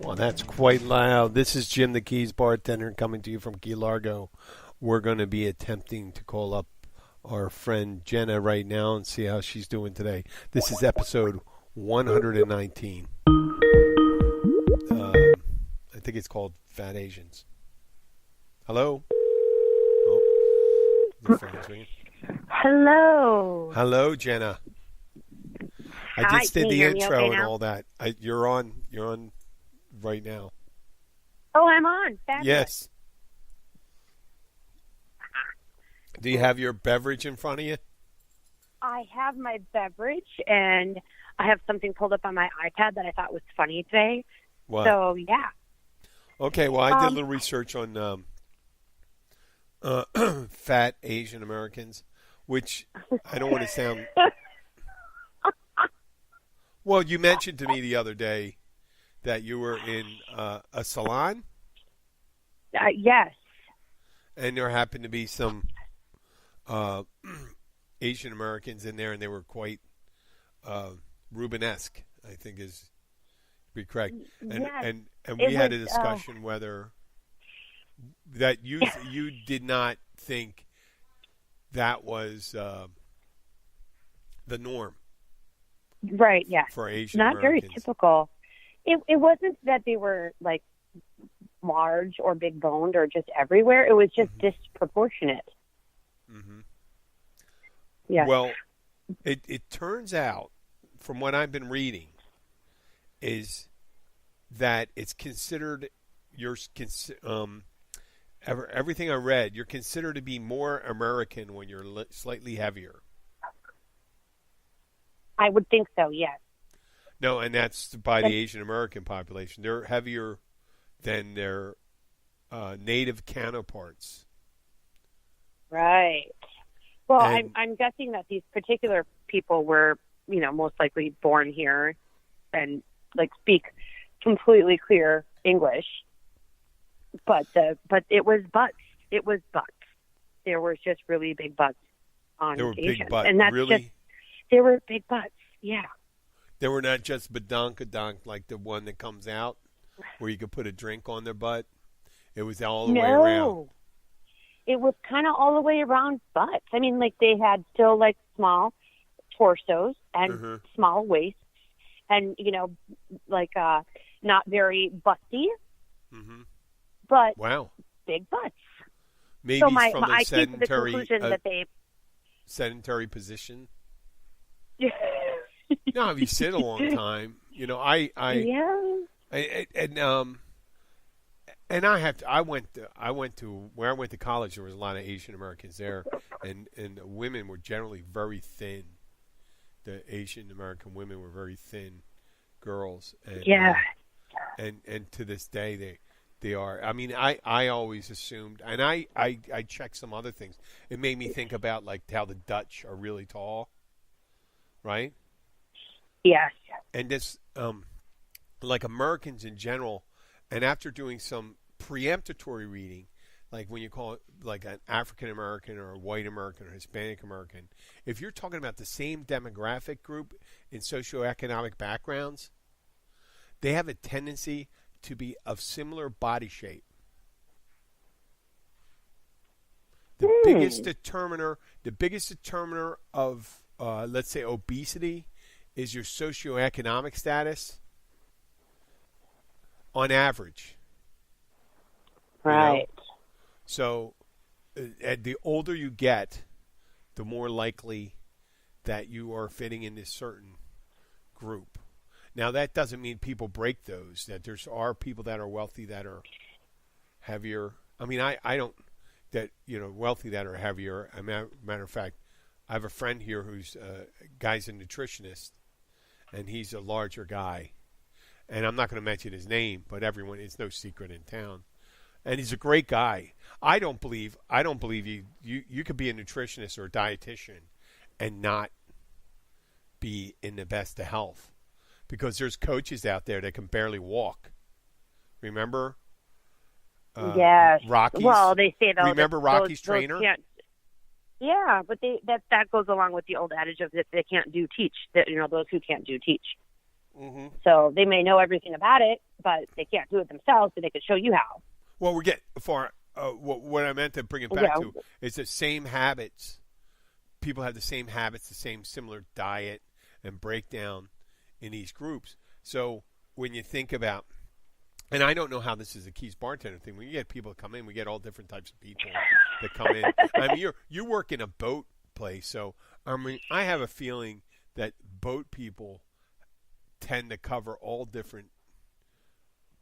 Well, that's quite loud. This is Jim the Keys bartender coming to you from Key Largo. We're going to be attempting to call up our friend Jenna right now and see how she's doing today. This is episode 119. I think it's called Fat Asians. Hello? Oh, the phone's ringing. Hello. Hello, Jenna. I Hi, just did can you the hear me intro okay and now? all that. You're on right now. Oh, I'm on. Fabulous. Yes. Do you have your beverage in front of you? I have my beverage, and I have something pulled up on my iPad that I thought was funny today. What? So, yeah. Okay, well, I did a little research on fat Asian Americans, which I don't want to sound... Well, you mentioned to me the other day that you were in a salon, Yes. and there happened to be some Asian Americans in there, and they were quite Rubenesque, I think is to be correct. And Yes. and we had a was, discussion whether that you did not think that was the norm Right, yes. for Asian Not very Americans. typical. It wasn't that they were, like, large or big boned or just everywhere. It was just disproportionate. Mm-hmm. Yeah. Well, it turns out, from what I've been reading, is that it's considered everything I read, you're considered to be more American when you're slightly heavier. I would think so, yes. No, and that's by the Asian American population. They're heavier than their native counterparts. Right. Well, And- I'm guessing that these particular people were, most likely born here and speak completely clear English. But it was butts. It was butts. There was just really big butts on They were Asians. big butts. And that's Really? they were big butts. Yeah. They were not just badonkadonk like the one that comes out where you could put a drink on their butt. It was all the way around. It was kind of all the way around butts. I mean, they had still small torsos and small waists, and not very busty, but Wow. big butts. Maybe So from I a came to the conclusion that they. sedentary position. No, if you sit a long time, I went to where I went to college. There was a lot of Asian Americans there, and the women were generally very thin. The Asian American women were very thin girls, and and to this day they are. I mean, I always assumed, and I checked some other things. It made me think about how the Dutch are really tall, right? Yes. And this, Americans in general, and after doing some preemptory reading, like when you call it an African American or a white American or Hispanic American, if you're talking about the same demographic group in socioeconomic backgrounds, they have a tendency to be of similar body shape. The biggest determiner of, let's say, obesity is your socioeconomic status on average. Right. So the older you get, the more likely that you are fitting in this certain group. Now, that doesn't mean people break those, that there are people that are wealthy that are heavier. I mean, I don't, wealthy that are heavier. As a matter of fact, I have a friend here who's guy's a nutritionist, and he's a larger guy. And I'm not going to mention his name, but it's no secret in town. And he's a great guy. I don't believe you could be a nutritionist or a dietitian and not be in the best of health, because there's coaches out there that can barely walk. Remember? Yes. Rocky's. Well, they say though. Remember Rocky's those trainer? Yeah, but that goes along with the old adage of that they can't do teach. That those who can't do teach. Mm-hmm. So they may know everything about it, but they can't do it themselves, so they could show you how. Well, we're getting far. What I meant to bring it back to is the same habits. People have the same habits, the same similar diet and breakdown in these groups. So when you think about, and I don't know how this is a Keys bartender thing. When you get people that come in, we get all different types of people that come in. I mean, you work in a boat place, so I mean, I have a feeling that boat people tend to cover all different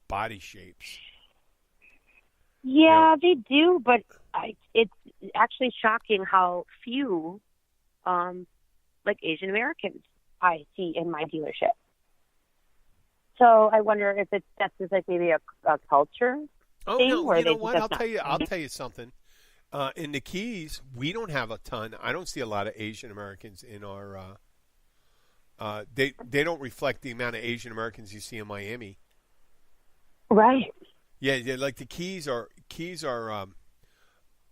body shapes. Yeah, they do, but it's actually shocking how few, like Asian Americans I see in my dealership. So I wonder if that's just like maybe a culture thing. No, you know what? I'll tell you something. In the Keys, we don't have a ton. I don't see a lot of Asian Americans in our. They don't reflect the amount of Asian Americans you see in Miami. Right. Yeah, like the Keys are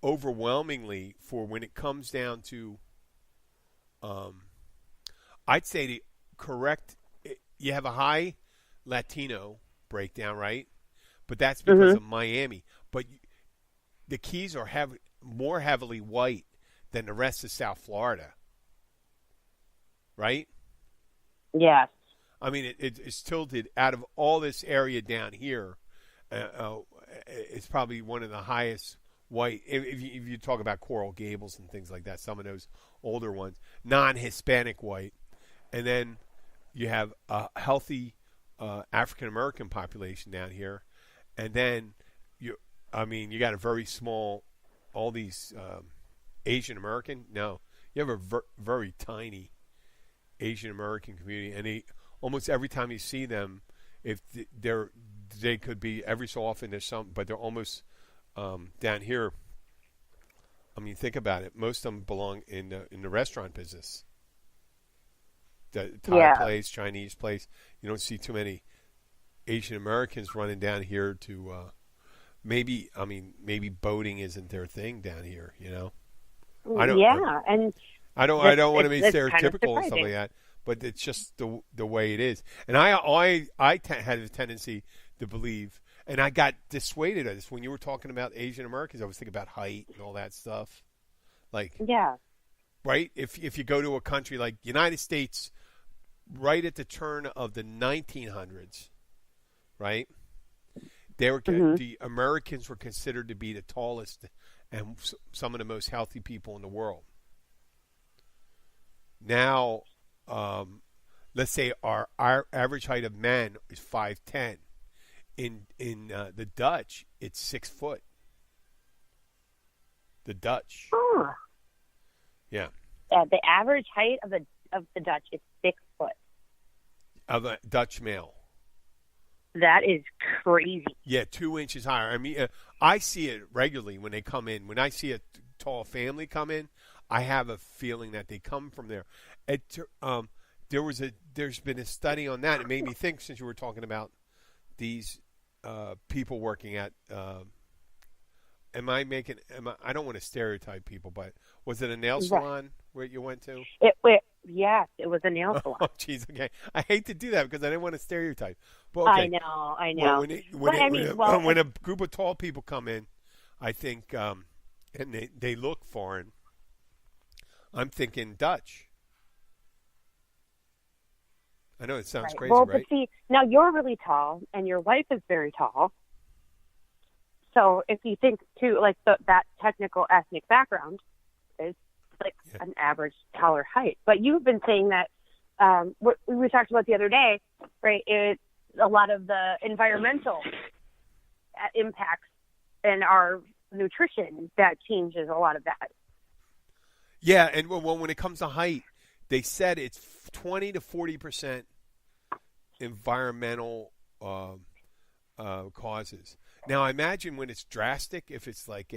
overwhelmingly, for when it comes down to, I'd say the correct. You have a high Latino breakdown, right? But that's because of Miami. But the Keys are more heavily white than the rest of South Florida, right? Yes. I mean, it's tilted out of all this area down here. It's probably one of the highest white. If you talk about Coral Gables and things like that, some of those older ones, non-Hispanic white, and then you have a healthy African American population down here, and then you got a very small, all these Asian American. No, you have a very tiny Asian American community, and almost every time you see them, if they could be every so often there's some, but they're almost down here. I mean, think about it. Most of them belong in the restaurant business. The Thai place, Chinese place. You don't see too many Asian Americans running down here to. Maybe boating isn't their thing down here. You know. I don't want to be stereotypical and stuff like that, but it's just the way it is. And I had a tendency to believe, and I got dissuaded of this when you were talking about Asian Americans. I was thinking about height and all that stuff. Like, yeah, right. If you go to a country like United States, right at the turn of the 1900s, right, they were the Americans were considered to be the tallest and some of the most healthy people in the world. Now, let's say our average height of men is 5'10". In the Dutch, it's 6 foot. The Dutch. Oh. Yeah. The average height of the Dutch is 6 foot. Of a Dutch male. That is crazy. Yeah, 2 inches higher. I mean, I see it regularly when they come in. When I see a tall family come in, I have a feeling that they come from there. There's been a study on that. It made me think, since you were talking about these people working at. I don't want to stereotype people, but was it a nail salon where you went to? Yes, it was a nail salon. Oh, jeez, okay. I hate to do that because I didn't want to stereotype. But okay. I know. Well, when a group of tall people come in, I think, and they look foreign, I'm thinking Dutch. I know it sounds crazy, right? But see, now you're really tall, and your wife is very tall. So if you think, too, like that technical ethnic background is like an average taller height. But you've been saying that what we talked about the other day, right? It's a lot of the environmental impacts in our nutrition that changes a lot of that. Yeah, and when it comes to height, they said it's 20 to 40% environmental causes. Now, I imagine when it's drastic, if it's like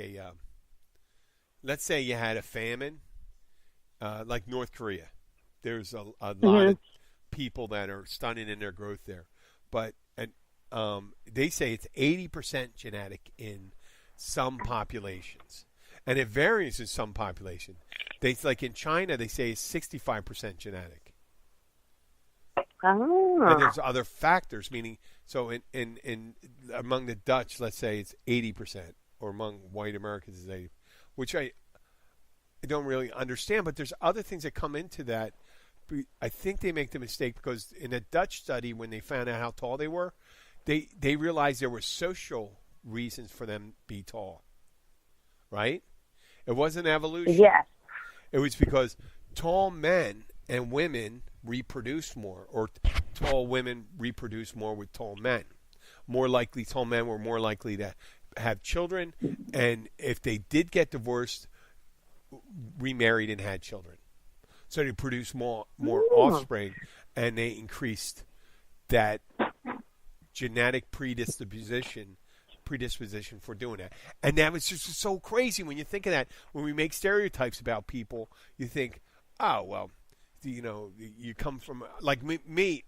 let's say you had a famine, like North Korea. There's a lot of people that are stunted in their growth there. But they say it's 80% genetic in some populations. And it varies in some population. Like in China, they say it's 65% genetic. And Oh. there's other factors, meaning, so in among the Dutch, let's say it's 80%, or among white Americans is 80, which I don't really understand, but there's other things that come into that. I think they make the mistake because in a Dutch study, when they found out how tall they were, they realized there were social reasons for them to be tall, right? It wasn't evolution. Yes. It was because tall men and women reproduced more, or tall women reproduced more with tall men. More likely, tall men were more likely to have children, and if they did get divorced, remarried and had children. So they produced more offspring, and they increased that genetic predisposition for doing that. And that was just so crazy when you think of that. When we make stereotypes about people, you think, oh, well, you come from, like me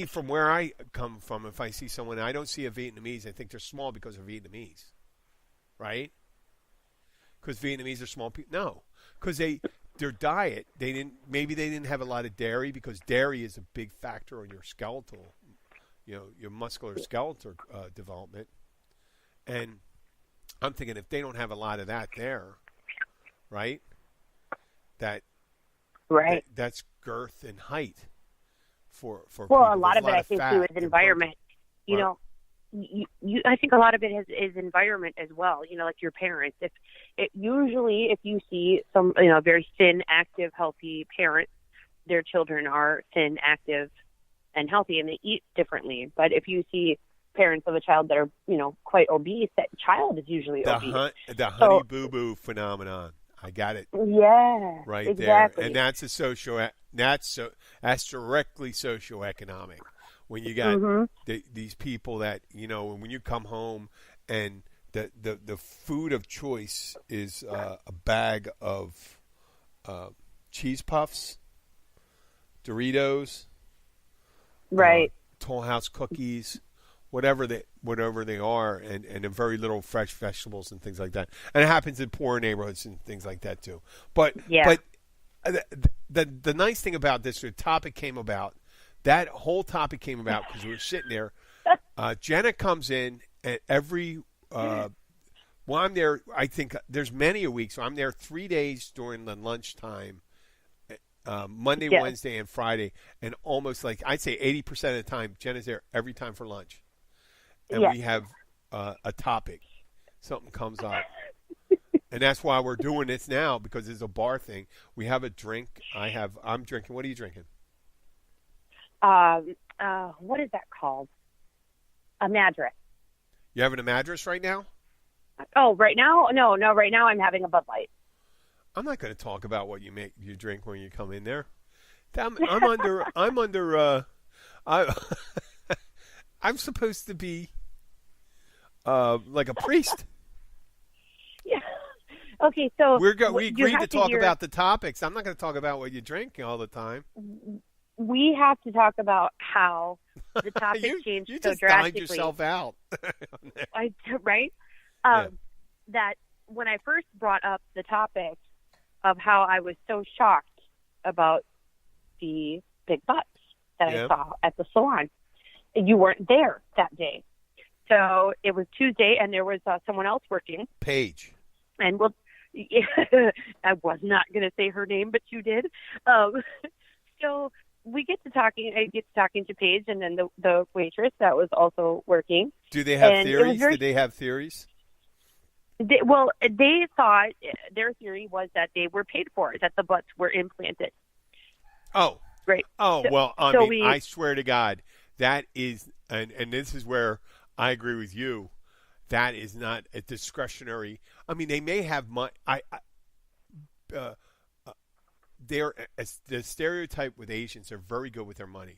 from where I come from, if I see someone, I don't see a Vietnamese, I think they're small because they're Vietnamese, right? Because Vietnamese are small people. No, because their diet, maybe they didn't have a lot of dairy, because dairy is a big factor on your skeletal, your muscular skeletal development. And I'm thinking, if they don't have a lot of that there, right? That's girth and height for Well, people. a lot of it, I think, too, is environment. I think a lot of it is environment as well. Like your parents. If you see some, very thin, active, healthy parents, their children are thin, active, and healthy, and they eat differently. But if you see parents of a child that are, quite obese, that child is usually obese. The honey boo boo phenomenon. I got it. Yeah, right exactly. there, and that's that's directly socioeconomic. When you got these people that when you come home and the food of choice is a bag of cheese puffs, Doritos, right, Toll House cookies, whatever they are, and very little fresh vegetables and things like that. And it happens in poor neighborhoods and things like that too. But the nice thing about this, the topic came about. That whole topic came about because we were sitting there. Jenna comes in and every I'm there. I think there's many a week, so I'm there 3 days during the lunchtime. Monday, Wednesday, and Friday, and almost like I'd say 80% of the time, Jenna's there every time for lunch. And we have a topic. Something comes up. And that's why we're doing this now, because it's a bar thing. We have a drink. I'm drinking. What are you drinking? What is that called? A Madras. You having a Madras right now? Oh, right now? No, right now I'm having a Bud Light. I'm not going to talk about what you drink when you come in there. I'm supposed to be like a priest. Yeah. Okay, so we agreed to talk about the topics. I'm not going to talk about what you drink all the time. We have to talk about how the topic changed you so just drastically. dined yourself out. Right? That when I first brought up the topic of how I was so shocked about the big butts that I saw at the salon, you weren't there that day. So it was Tuesday, and there was someone else working. Paige. And I was not going to say her name, but you did. So I get to talking to Paige, and then the waitress that was also working. Do they have theories? Did they have theories? They thought their theory was that they were paid for, that the butts were implanted. Oh. Right. Oh, well, I swear to God, that is, and this is where I agree with you, that is not a discretionary. I mean, they may have money. The stereotype with Asians, they're very good with their money,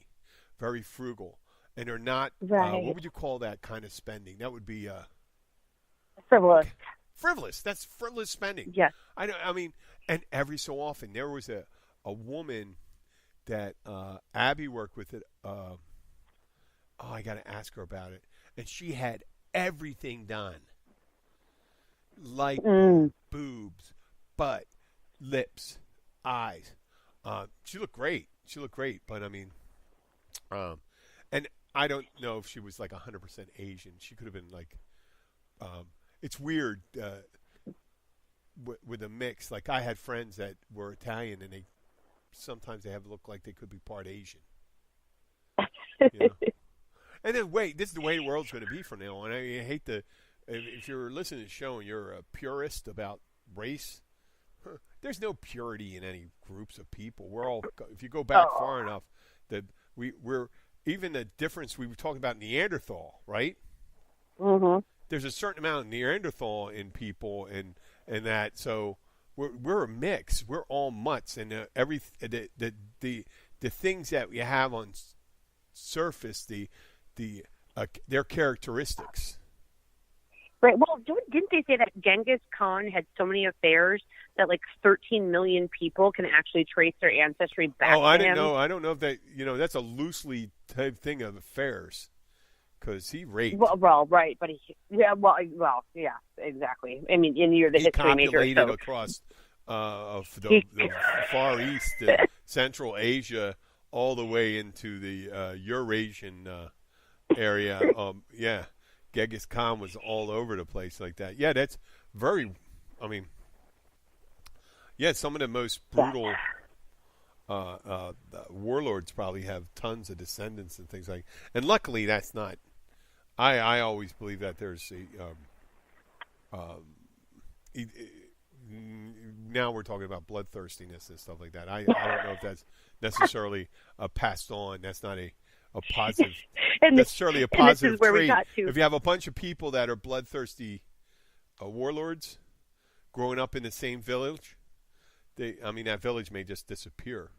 very frugal, and they're not. Right. What would you call that kind of spending? That would be frivolous. Frivolous. That's frivolous spending. Yes. I mean, and every so often there was a woman that Abby worked with. I got to ask her about it, and she had everything done, like boobs, butt, lips, eyes. She looked great. But I mean, And I don't know if she was like 100% Asian. She could have been like. It's weird with a mix. Like I had friends that were Italian, and sometimes they have look like they could be part Asian. You know? And then wait, this is the way the world's going to be from now on. I mean, I hate to. If you're listening to the show and you're a purist about race, there's no purity in any groups of people. We're all. If you go back far enough, that we're even the difference we were talking about Neanderthal, right? Mm-hmm. There's a certain amount of Neanderthal in people, and that. So we're a mix. We're all mutts, and the things that we have on surface, their characteristics. Right. Well, didn't they say that Genghis Khan had so many affairs that like 13 million people can actually trace their ancestry back to him? I didn't know. I don't know if that. That's a loosely type thing of affairs, because he raped. Well, right, but yeah, exactly. I mean, you're the history major. He copulated across of the Far East, Central Asia, all the way into the Eurasian area. Yeah. Genghis Khan was all over the place like that. Yeah, that's very. I mean, yeah, some of the most brutal warlords probably have tons of descendants and things like. And luckily, that's not. I always believe that there's now we're talking about bloodthirstiness and stuff like that. I don't know if that's necessarily passed on. That's not a positive. Necessarily a positive trait. If you have a bunch of people that are bloodthirsty warlords growing up in the same village, that village may just disappear.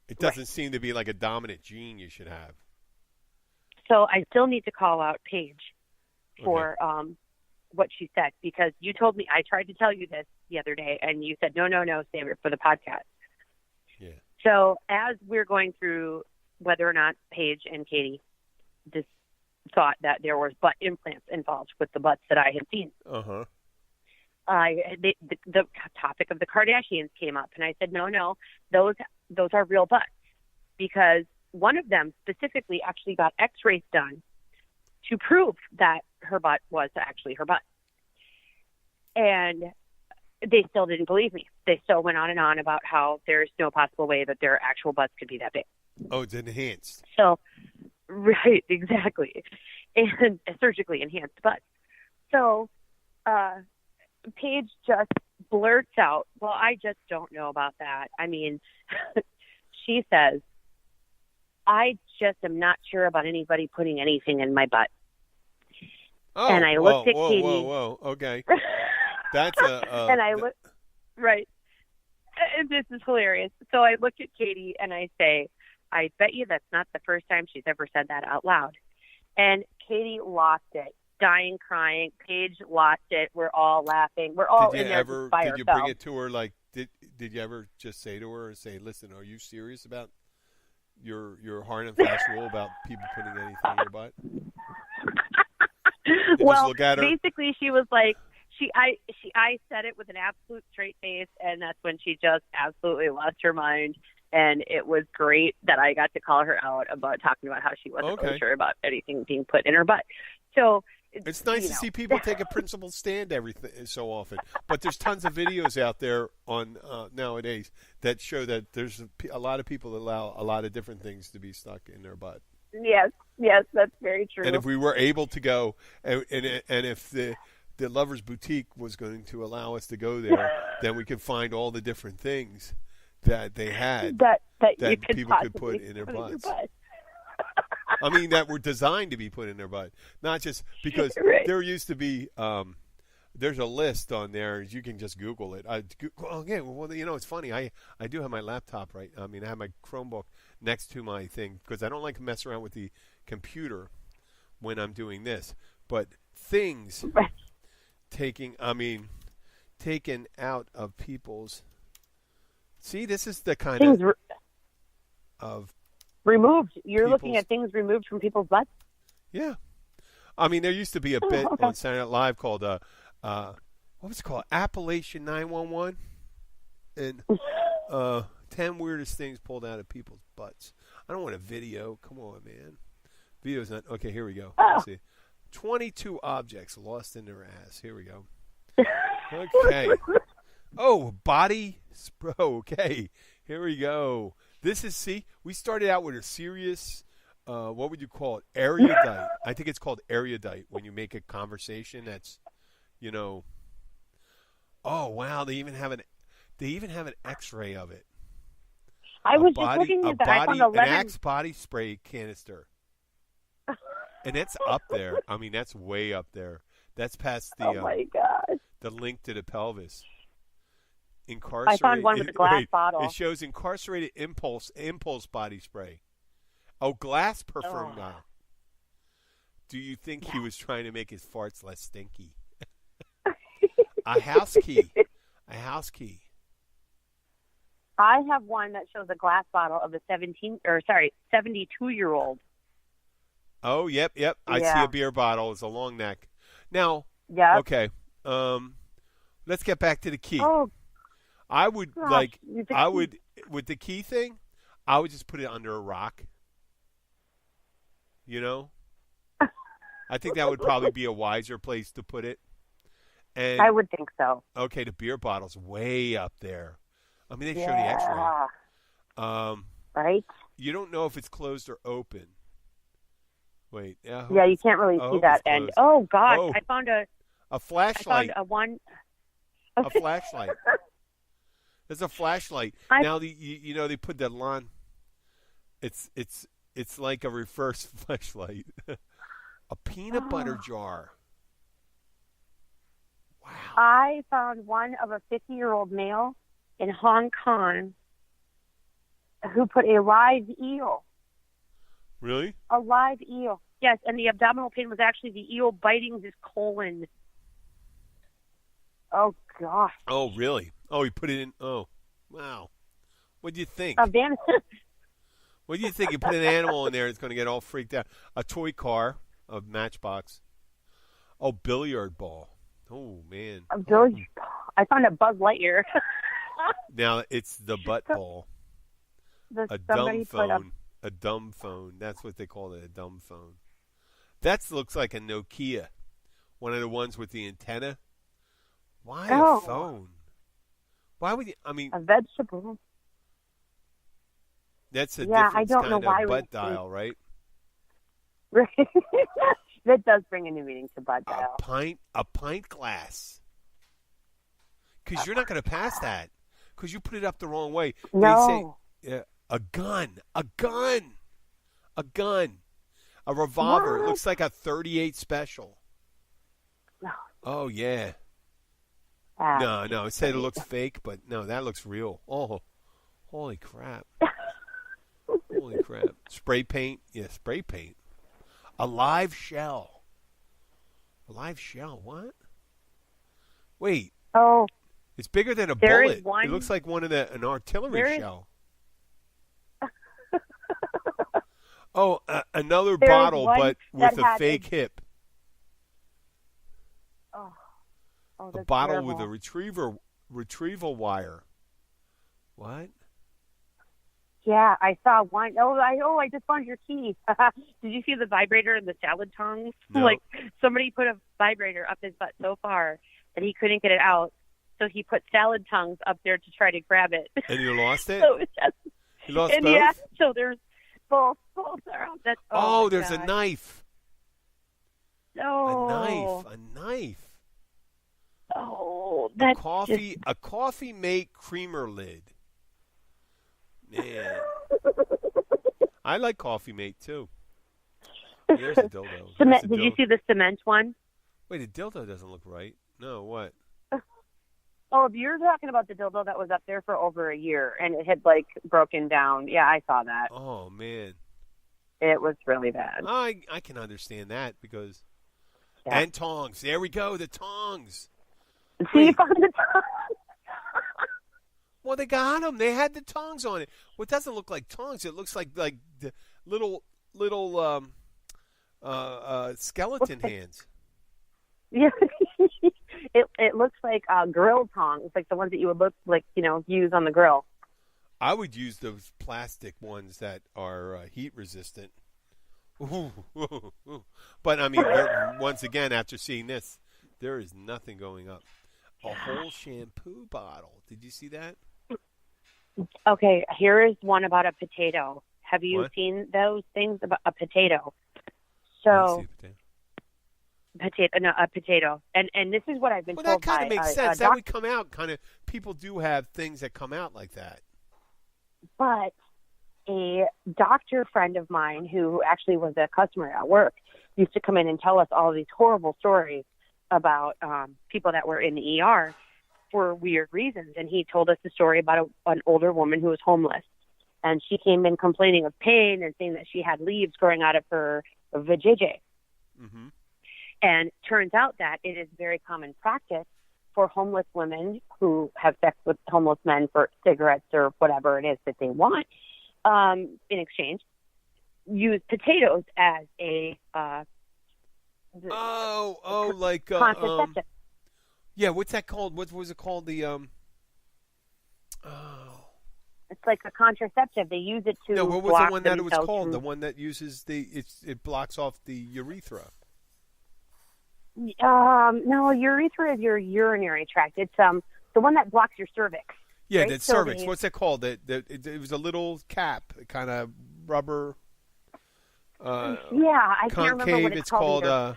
It doesn't seem to be like a dominant gene you should have. So I still need to call out Paige for what she said, because you told me, I tried to tell you this the other day, and you said, no, save it for the podcast. Yeah. So as we're going through whether or not Paige and Katie just thought that there was butt implants involved with the butts that I had seen. Uh-huh. The topic of the Kardashians came up, and I said, no, those are real butts, because one of them specifically actually got x-rays done to prove that her butt was actually her butt. And they still didn't believe me. They still went on and on about how there's no possible way that their actual butts could be that big. Oh, it's enhanced. So, right, exactly. And surgically enhanced butts. So, Paige just blurts out, well, I just don't know about that. I mean, she says, I just am not sure about anybody putting anything in my butt. Oh, and I looked at Katie. Whoa. Okay. That's and I look, right. And this is hilarious. So I looked at Katie and I say, I bet you that's not the first time she's ever said that out loud. And Katie lost it, dying, crying. Paige lost it. We're all laughing. We're all in there by ourselves. Did you bring it to her? Like, did you ever just say to her and say, listen, are you serious about your hard and fast rule about people putting anything in your butt? Well, look at her? Basically, she was like, I said it with an absolute straight face, and that's when she just absolutely lost her mind. And it was great that I got to call her out about talking about how she wasn't really sure about anything being put in her butt. So it's nice to see people take a principled stand so often. But there's tons of videos out there on nowadays that show that there's a lot of people that allow a lot of different things to be stuck in their butt. Yes, that's very true. And if we were able to go, and if the Lover's Boutique was going to allow us to go there, then we could find all the different things that they had that people could put in their butts. I mean, that were designed to be put in their butt, not just because there used to be. There's a list on there. You can just Google it. It's funny. I do have my laptop right. I mean, I have my Chromebook next to my thing because I don't like to mess around with the computer when I'm doing this. But things taken out of people's. See, this is the kind of removed. You're looking at things removed from people's butts? Yeah. I mean, there used to be a bit on Saturday Night Live called, what was it called? Appalachian 911? And 10 weirdest things pulled out of people's butts. I don't want a video. Come on, man. Video's not okay. Here we go. Oh. Let's see. 22 objects lost in their ass. Here we go. Okay. Oh, body. Okay. Here we go. This is, see, we started out with a serious, what would you call it? Erudite. I think it's called erudite when you make a conversation that's, you know. Oh, wow. They even have an X-ray of it. I was just looking at that. I found an Axe body spray canister. And it's up there. I mean, that's way up there. That's past the oh my God. The link to the pelvis. I found one with a glass bottle. It shows incarcerated impulse body spray. Oh, glass perfume guy. Do you think he was trying to make his farts less stinky? A house key. A house key. I have one that shows a glass bottle of a 72-year-old. Oh, yep. I see a beer bottle. It's a long neck. Now, okay. Let's get back to the key. Oh, I would with the key thing, I would just put it under a rock. You know? I think that would probably be a wiser place to put it. And I would think so. Okay, the beer bottle's way up there. I mean, they show the X-ray. Right? You don't know if it's closed or open. Wait. Yeah, you can't really see that end. Oh, gosh. I found a flashlight. I found one. A flashlight. There's a flashlight. Now, they put that on. It's like a reverse flashlight. A peanut butter jar. Wow. I found one of a 50-year-old male in Hong Kong who put a live eel. Really? A live eel. Yes, and the abdominal pain was actually the eel biting his colon. Oh, gosh. Oh, really? Oh, he put it in. Oh, wow. What do you think? A What do you think? You put an animal in there, it's going to get all freaked out. A toy car, a Matchbox. Oh, billiard ball. Oh, man. A billiard ball. I found a Buzz Lightyear. Now, it's the butt ball. A dumb phone. A dumb phone. That's what they call it, a dumb phone. That looks like a Nokia. One of the ones with the antenna. Why a phone? Why would you? I mean, a vegetable. That's a different I don't kind know of why butt dial, right? Right. That does bring a new meaning to butt dial. A pint glass. Because you're not going to pass that. Because you put it up the wrong way. No. They say, a gun. A revolver. What? It looks like a .38 special. No. Oh, yeah. No. It said it looks fake, but no, that looks real. Oh, holy crap. Holy crap. Spray paint. Yeah, spray paint. A live shell. A live shell. What? Wait. Oh. It's bigger than a there bullet. Is one, it looks like an artillery shell. Oh, another bottle, but with a fake hip. Oh, a bottle terrible. with a retrieval wire. What? Yeah, I saw one. I just found your key. Did you see the vibrator and the salad tongs? No. Like somebody put a vibrator up his butt so far that he couldn't get it out, so he put salad tongs up there to try to grab it. And you lost it? So it's just, you lost both? Yeah, so there's both are out. There's a knife. No. A knife. Oh, that's a coffee mate creamer lid. Man. I like Coffee Mate, too. There's a dildo. Did you see the cement one? Wait, a dildo doesn't look right. No, what? Oh, you're talking about the dildo that was up there for over a year, and it had, broken down. Yeah, I saw that. Oh, man. It was really bad. I can understand that because... Yeah. And tongs. There we go, the tongs. See, you found the tongs. Well, they got them. They had the tongs on it. Well, it doesn't look like tongs. It looks like the little skeleton hands. Yeah, it looks like grill tongs, like the ones that you would use on the grill. I would use those plastic ones that are heat resistant. Ooh, ooh, ooh. But I mean, once again, after seeing this, there is nothing going up. A whole shampoo bottle. Did you see that? Okay, here is one about a potato. Have you What? seen those things about a potato? I didn't see So, a potato. a potato. And this is what I've been Well, that told kind by of makes a sense. That would doctor. come out kind of. People do have things that come out like that. But a doctor friend of mine who actually was a customer at work used to come in and tell us all these horrible stories about people that were in the ER for weird reasons. And he told us the story about an older woman who was homeless. And she came in complaining of pain and saying that she had leaves growing out of her vajayjay. Mm-hmm. And turns out that it is very common practice for homeless women who have sex with homeless men for cigarettes or whatever it is that they want in exchange, use potatoes as a like contraceptive. yeah. What's that called? What was it called? It's like a contraceptive. They use it to No, what was block the one that it was themselves called? from- The one that uses it blocks off the urethra. No, urethra is your urinary tract. It's the one that blocks your cervix. Yeah, right? that So cervix. the- What's that called? It was a little cap, kind of rubber. Yeah, I can't remember Concave. what It's called. called.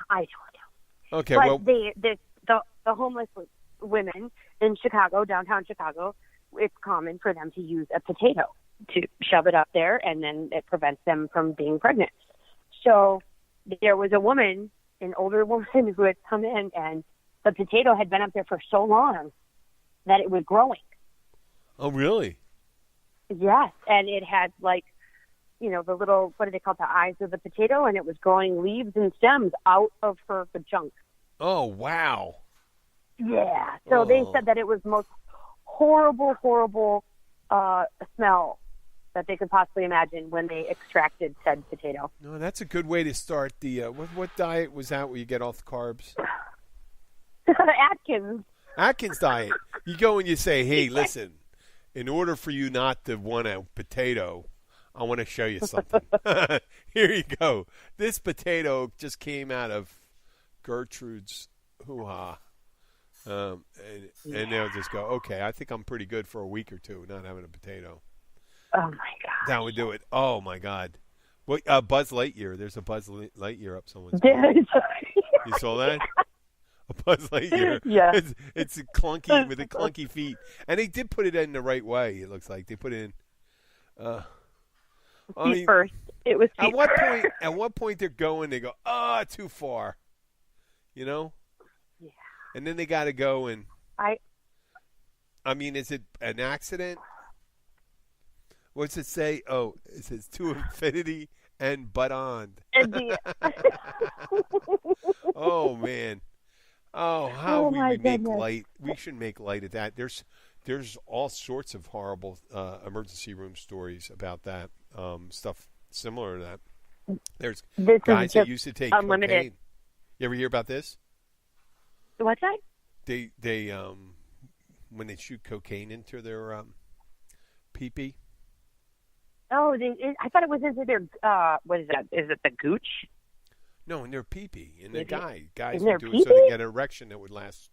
I don't know. Okay, But well, the homeless women in Chicago, downtown Chicago, it's common for them to use a potato to shove it up there, and then it prevents them from being pregnant. So there was a woman, an older woman, who had come in, and the potato had been up there for so long that it was growing. oh really? Yes, and it had the little, what do they call it, the eyes of the potato, and it was growing leaves and stems out of her junk. Oh wow! Yeah. So they Oh. said that it was the most horrible smell that they could possibly imagine when they extracted said potato. No, that's a good way to start the. What diet was that where you get off the carbs? Atkins. Atkins diet. You go and you say, "Hey, listen. In order for you not to want a potato, I want to show you something. Here you go. This potato just came out of Gertrude's hoo-ha." And they'll just go, "Okay, I think I'm pretty good for a week or two not having a potato." Oh, my God. That would do it. Oh, my God. Well, Buzz Lightyear. There's a Buzz Lightyear up someone's back. You saw that? A Buzz Lightyear. Yeah. It's clunky with the clunky feet. And they did put it in the right way, it looks like. They put it in Feet first. It was feet at what point they're going, they go, too far. You know? Yeah. And then they got to go and I mean, is it an accident? What's it say? Oh, it says to infinity and beyond. Oh man. Oh, how we make goodness. light. We should make light of that. There's all sorts of horrible emergency room stories about that. Stuff similar to that. There's This is guys that just used to take unlimited. cocaine. You ever hear about this? What's that? They when they shoot cocaine into their pee-pee. Oh, I thought it was into their, what is that? Is it the gooch? No, in their pee-pee. And the Maybe. guys In would their do it so they pee-pee? get an erection that would last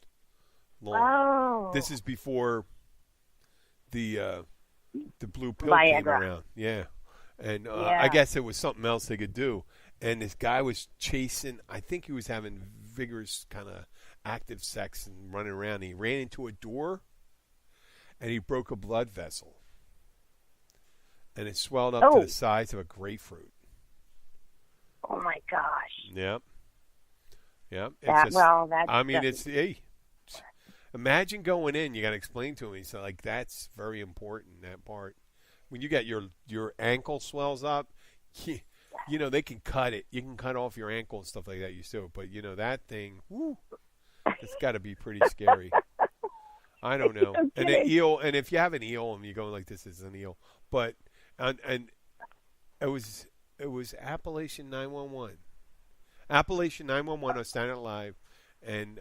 long. Oh. This is before the blue pill came Viagra. around. Yeah. And Yeah. I guess it was something else they could do. And this guy was chasing, I think he was having vigorous kind of active sex and running around. He ran into a door and he broke a blood vessel. And it swelled up to the size of a grapefruit. Oh, my gosh. Yep. Yep. Imagine going in. You got to explain to me. So, like, that's very important. That part, when you get your ankle swells up, you know they can cut it. You can cut off your ankle and stuff like that. You still, but you know that thing. Woo, it's got to be pretty scary. I don't know. Okay. And an eel. And if you have an eel and you're going like this is an eel, but and it was Appalachian 911. Appalachian 911 on Saturday Night Live, and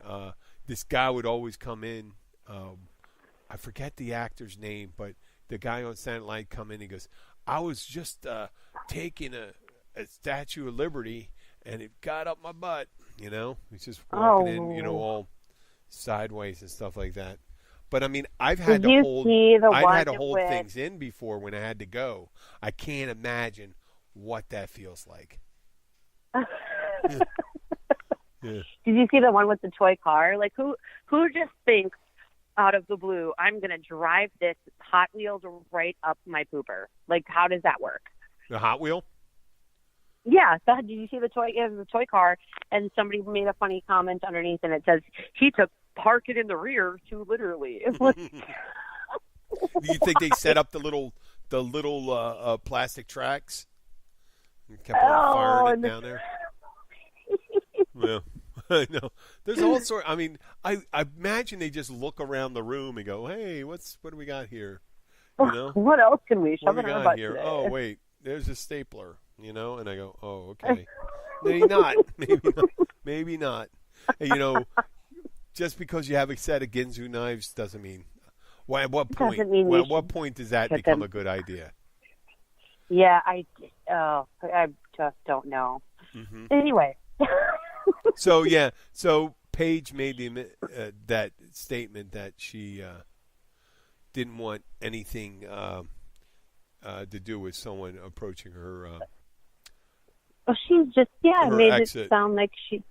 this guy would always come in I forget the actor's name, but the guy on Saturday Night Live come in. He goes, "I was just taking a Statue of Liberty, and it got up my butt." You know, he's just walking in, you know, all sideways and stuff like that. But I mean, I've had to hold things in before when I had to go. I can't imagine what that feels like. Yeah. Yeah. Did you see the one with the toy car? Like, who just thinks out of the blue, I'm going to drive this Hot Wheels right up my pooper? Like, how does that work? The Hot Wheel? Yeah. Did you see the toy? It was a toy car, and somebody made a funny comment underneath, and it says, he took park it in the rear too literally. Do you think they set up the little plastic tracks and kept on firing it down there? Yeah, I know. There's all sorts. I mean, I imagine they just look around the room and go, "Hey, what do we got here? You know, what else can we shove in our butt here? Today? Oh, wait, there's a stapler." You know, and I go, "Oh, okay, maybe not, maybe not." And, you know, just because you have a set of Ginsu knives doesn't mean. Well, at what point? At what point does that become a good idea? Yeah, I just don't know. Mm-hmm. Anyway. So Paige made that statement that she didn't want anything to do with someone approaching her. Well, she's just made exit. It sound like she.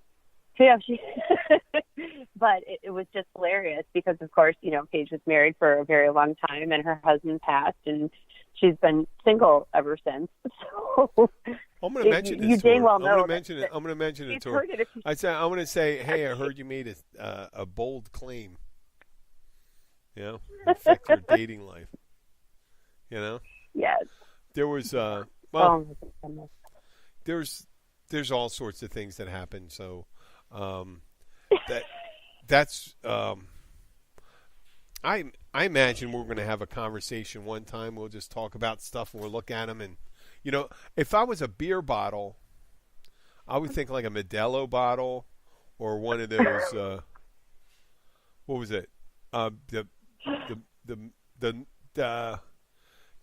But it was just hilarious because, of course, you know, Paige was married for a very long time, and her husband passed, and she's been single ever since. So I'm going to mention this. You dang well know. I'm going to mention it to her. I'm going to say, "Hey, I heard you made a bold claim. You know, affect her dating life. You know." Yes. There was there's all sorts of things that happen. So that's I imagine we're going to have a conversation one time. We'll just talk about stuff and we'll look at them. And, you know, if I was a beer bottle, I would think like a Modelo bottle or one of those, what was it? The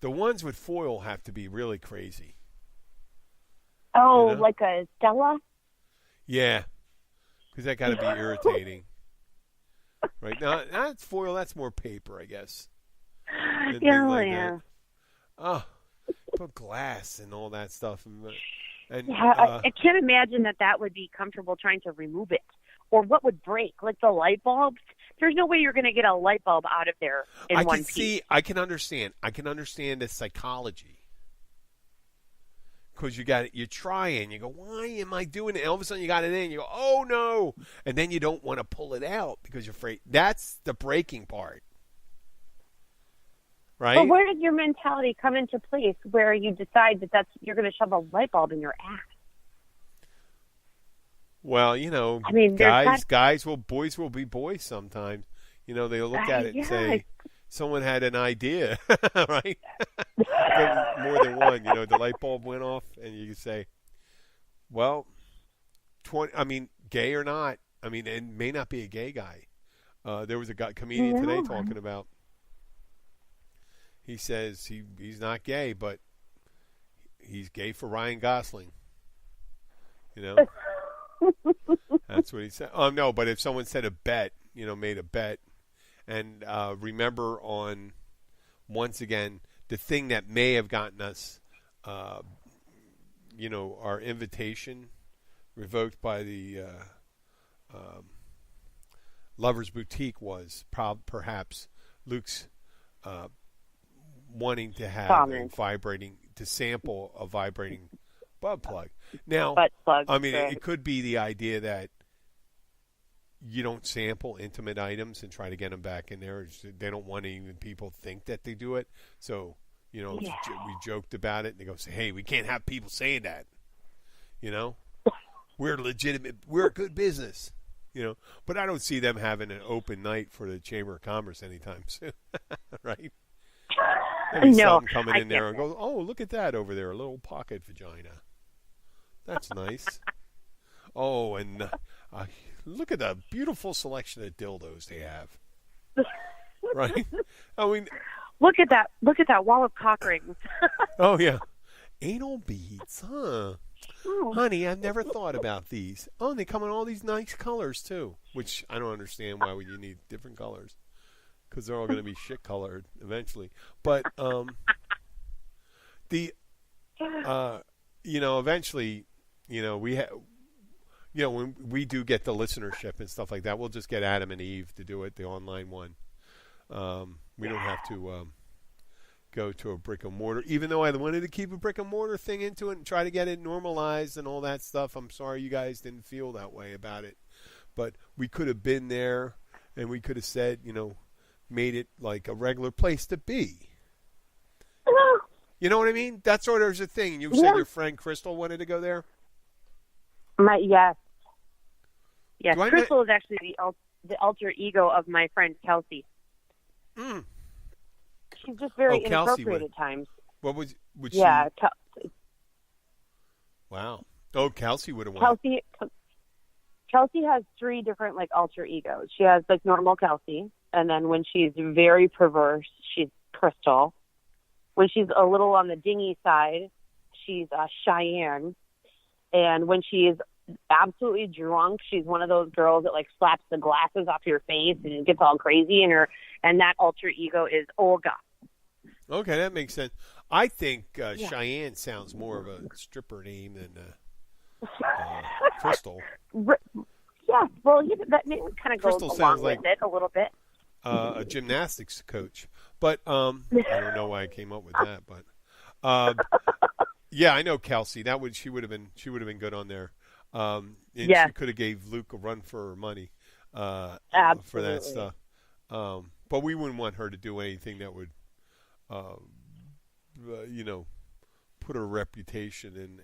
ones with foil have to be really crazy. Oh, you know? Like a Stella? Yeah, because that got to be irritating. Right now, that's foil. That's more paper, I guess. Yeah. Oh, put glass and all that stuff. And I can't imagine that would be comfortable trying to remove it. Or what would break? Like the light bulbs? There's no way you're going to get a light bulb out of there in one piece. I can understand. I can understand the psychology. Because you try and you go, why am I doing it? And all of a sudden you got it in. You go, oh no! And then you don't want to pull it out because you're afraid. That's the breaking part, right? But where did your mentality come into place where you decide that you're going to shove a light bulb in your ass? Well, you know, I mean, boys will be boys sometimes. You know, they'll look at it and say, someone had an idea, right? More than one, you know, the light bulb went off, and you say, well, gay or not, I mean, it may not be a gay guy. There was a comedian today talking about, he says he's not gay, but he's gay for Ryan Gosling. You know? That's what he said. Oh, no, but if someone said made a bet, and remember once again, the thing that may have gotten us, our invitation revoked by the Lover's Boutique was perhaps Luke's wanting to have to sample a vibrating butt plug. Now, I mean, it could be the idea that you don't sample intimate items and try to get them back in there. They don't want even people think that they do it. So, we joked about it, and they go, hey, we can't have people saying that. You know, we're legitimate. We're a good business. You know, but I don't see them having an open night for the Chamber of Commerce anytime soon, right? Maybe something coming in there and goes, oh, look at that over there, a little pocket vagina. That's nice. Oh, and look at the beautiful selection of dildos they have. right? I mean, Look at that! Look at that wall of cock rings. oh yeah, anal beads, huh? Oh. Honey, I've never thought about these. Oh, and they come in all these nice colors too, which I don't understand why would you need different colors, because they're all going to be shit colored eventually. But the eventually, when we do get the listenership and stuff like that, we'll just get Adam and Eve to do it, the online one. We don't have to go to a brick and mortar, even though I wanted to keep a brick and mortar thing into it and try to get it normalized and all that stuff. I'm sorry you guys didn't feel that way about it, but we could have been there and we could have said, made it like a regular place to be. You know what I mean? That's sort of a thing. You said your friend Crystal wanted to go there? Yes. Crystal is actually the alter ego of my friend Kelsey. Mm. She's just very inappropriate at times. What would she? Yeah. Wow. Oh, Kelsey would have won. Kelsey has 3 different alter egos. She has normal Kelsey, and then when she's very perverse, she's Crystal. When she's a little on the dingy side, she's Cheyenne. And when she's absolutely drunk, she's one of those girls that slaps the glasses off your face and gets all crazy. And that alter ego is Olga. Okay, that makes sense. I think Cheyenne sounds more of a stripper name than Crystal. Yeah, well, that name kind of goes Crystal along sounds with it a little bit. A gymnastics coach, but I don't know why I came up with that. But yeah, I know Kelsey. She would have been good on there. And she could have gave Luke a run for her money for that stuff. But we wouldn't want her to do anything that would, put her reputation in.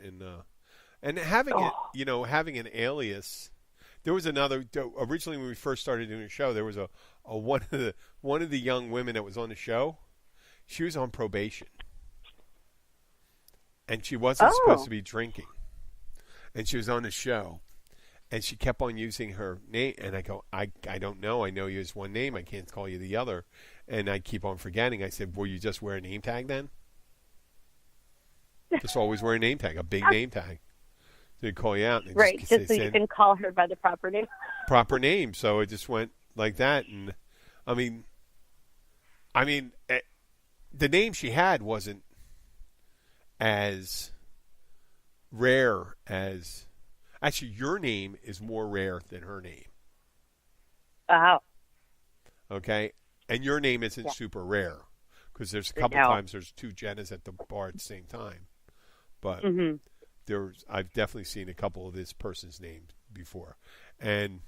And having it, having an alias. There was originally when we first started doing the show, there was a one of the young women that was on the show. She was on probation, and she wasn't supposed to be drinking, and she was on the show, and she kept on using her name. And I go, I don't know. I know you as one name. I can't call you the other. And I keep on forgetting. I said, will you just wear a name tag then? Just always wear a name tag, a big name tag. They'd call you out. Right, just so you can call her by the proper name. Proper name. So it just went like that. And, I mean, the name she had wasn't as rare as... Actually, your name is more rare than her name. Oh. Okay? And your name isn't super rare. Because there's a couple times there's 2 Jennas at the bar at the same time. But... Mm-hmm. I've definitely seen a couple of this person's names before, and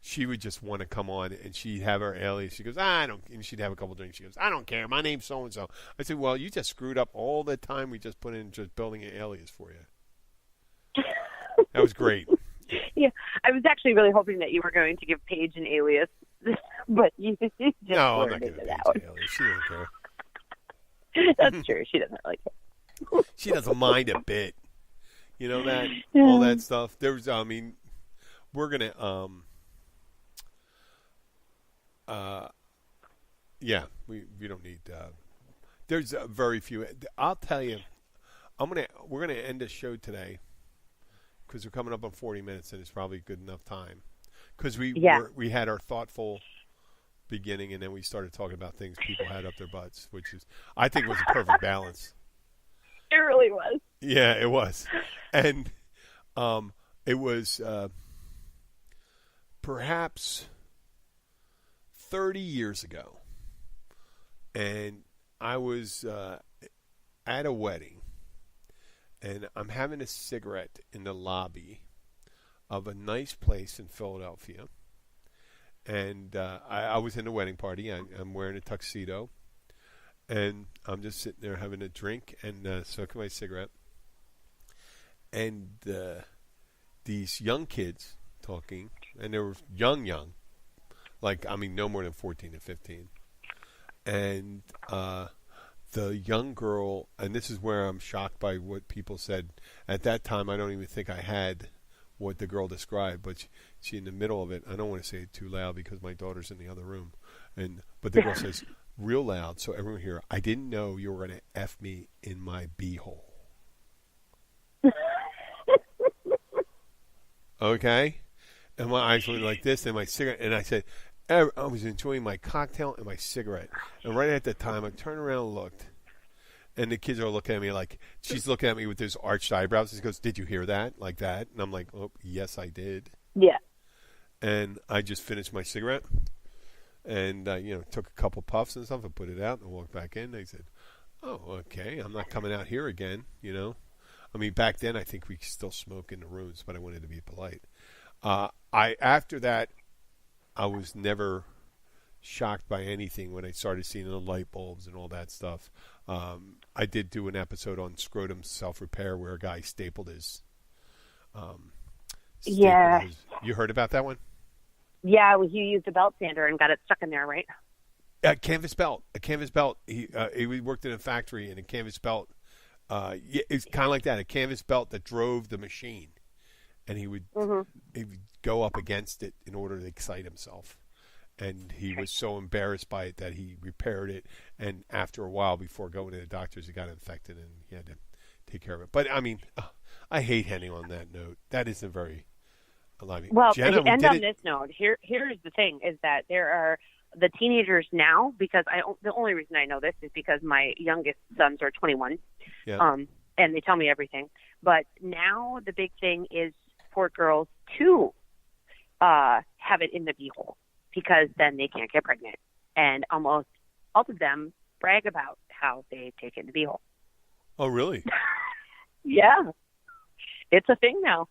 she would just want to come on, and she'd have her alias. She goes, I don't, and she'd have a couple drinks. She goes, I don't care. My name's so and so. I said, well, you just screwed up all the time we just put in just building an alias for you. That was great. Yeah, I was actually really hoping that you were going to give Paige an alias, but you just no, I'm not giving Paige an alias. She doesn't care. That's true. She doesn't really care. She doesn't mind a bit. You know that all that stuff. There's, we're gonna, we don't need. There's very few. I'll tell you, we're gonna end the show today because we're coming up on 40 minutes and it's probably good enough time because we had our thoughtful beginning and then we started talking about things people had up their butts, which is I think was a perfect balance. It really was. Yeah, it was. And it was perhaps 30 years ago. And I was at a wedding. And I'm having a cigarette in the lobby of a nice place in Philadelphia. And I was in a wedding party. I'm wearing a tuxedo. And I'm just sitting there having a drink and smoking my cigarette. And these young kids talking, and they were young, no more than 14 to 15. And the young girl, and this is where I'm shocked by what people said. At that time, I don't even think I had what the girl described, but she in the middle of it, I don't want to say it too loud because my daughter's in the other room. But the girl says real loud so everyone hear, I didn't know you were going to F me in my beehole. Okay? And my eyes went like this and my cigarette. And I said, I was enjoying my cocktail and my cigarette. And right at that time, I turned around and looked. And the kids are looking at me like, she's looking at me with those arched eyebrows. She goes, did you hear that? Like that? And I'm like, oh, yes, I did. Yeah. And I just finished my cigarette. And, took a couple puffs and stuff and put it out and walked back in. They said, oh, okay, I'm not coming out here again, I mean, back then I think we still smoke in the rooms, but I wanted to be polite. After that, I was never shocked by anything when I started seeing the light bulbs and all that stuff. I did do an episode on scrotum self-repair where a guy stapled his... You heard about that one? Yeah, well, you used a belt sander and got it stuck in there, right? A canvas belt. He worked in a factory, and a canvas belt. It's kind of like that. A canvas belt that drove the machine, and he would go up against it in order to excite himself. And he was so embarrassed by it that he repaired it. And after a while, before going to the doctors, he got infected, and he had to take care of it. But I mean, I hate ending on that note. That isn't very. Well, Jenna, and on this note, here's the thing: is that there are the teenagers now. Because the only reason I know this is because my youngest sons are 21, and they tell me everything. But now the big thing is for girls to have it in the beehole, because then they can't get pregnant, and almost all of them brag about how they take it in the beehole. Oh, really? Yeah, it's a thing now.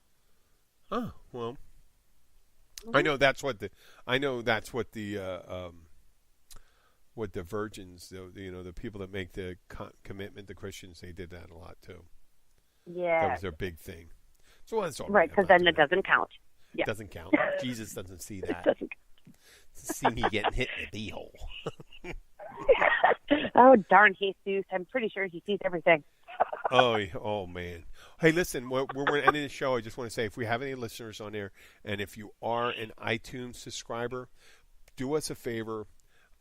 Oh, well, I know that's what the virgins, the people that make the commitment, the Christians, they did that a lot too. Yeah, that was their big thing. So that's all right, because then it doesn't count. Yeah. It doesn't count. Jesus doesn't see that. It doesn't see me getting hit in the beehole. Oh, darn Jesus! I'm pretty sure he sees everything. Oh man. Hey, listen, we're ending the show. I just want to say, if we have any listeners on there, and if you are an iTunes subscriber, do us a favor,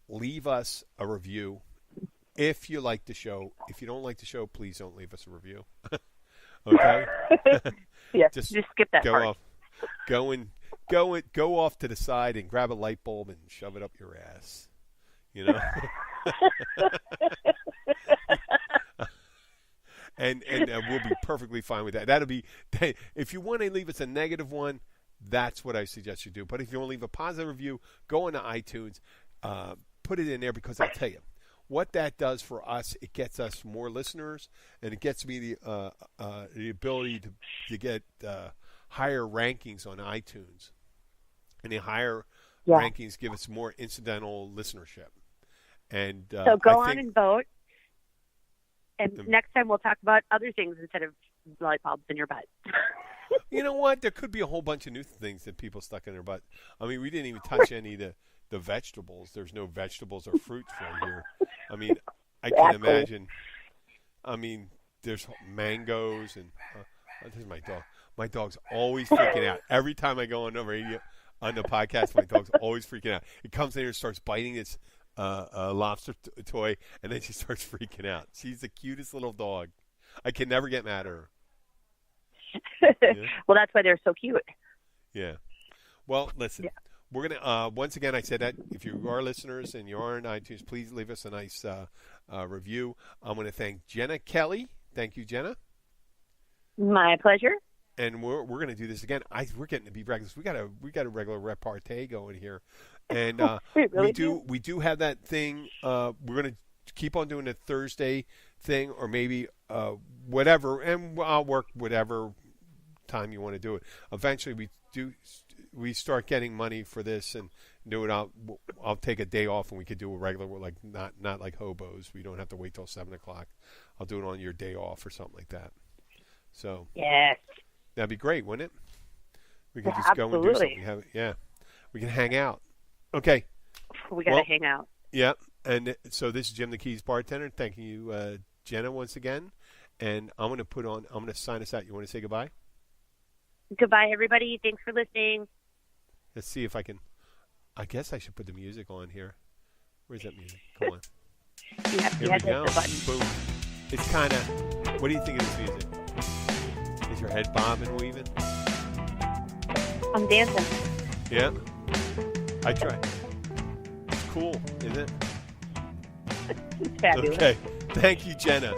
leave us a review if you like the show. If you don't like the show, please don't leave us a review. Okay? Yeah, just skip that part. Go off to the side and grab a light bulb and shove it up your ass. And we'll be perfectly fine with that. That'll be, if you want to leave us a negative one, that's what I suggest you do. But if you want to leave a positive review, go into iTunes, put it in there, because I'll tell you what that does for us. It gets us more listeners, and it gets me the ability to get higher rankings on iTunes, and the higher rankings give us more incidental listenership. And so go on and vote. And next time we'll talk about other things instead of lollipops in your butt. You know what? There could be a whole bunch of new things that people stuck in their butt. I mean, we didn't even touch any of the vegetables. There's no vegetables or fruits right here. I mean, I can imagine. I mean, there's mangoes and this is my dog. My dog's always freaking out. Every time I go on the radio, on the podcast, my dog's always freaking out. He comes in here and starts biting its lobster toy, and then she starts freaking out. She's the cutest little dog. I can never get mad at her. Yeah? Well, that's why they're so cute. Yeah. Well, listen, we're going to, once again, I said that if you are listeners and you are on iTunes, please leave us a nice review. I'm going to thank Jenna Kelly. Thank you, Jenna. My pleasure. And we're going to do this again. We're getting to be regulars. We got a regular repartee going here. And we do have that thing. We're going to keep on doing a Thursday thing, or maybe whatever, and I'll work whatever time you want to do it. Eventually, we start getting money for this and do it. I'll take a day off, and we could do a regular, like not like hobos. We don't have to wait till 7:00. I'll do it on your day off or something like that. So yes, that'd be great, wouldn't it? We can just go and do something. We can hang out. Okay. We got to hang out. Yeah. And so this is Jim the Keys bartender. Thank you, Jenna, once again. And I'm going to sign us out. You want to say goodbye? Goodbye, everybody. Thanks for listening. Let's see if I can. I guess I should put the music on here. Where's that music? Come on. You have Here to we hit go. the button. Boom. It's kind of. What do you think of this music? Is your head bobbing, weaving? I'm dancing. Yeah. I try. It's cool, isn't it? It's fabulous. Okay. Thank you, Jenna.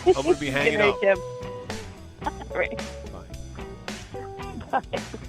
I'm going to be hanging Good up. night, Jim. All right. Bye. Bye.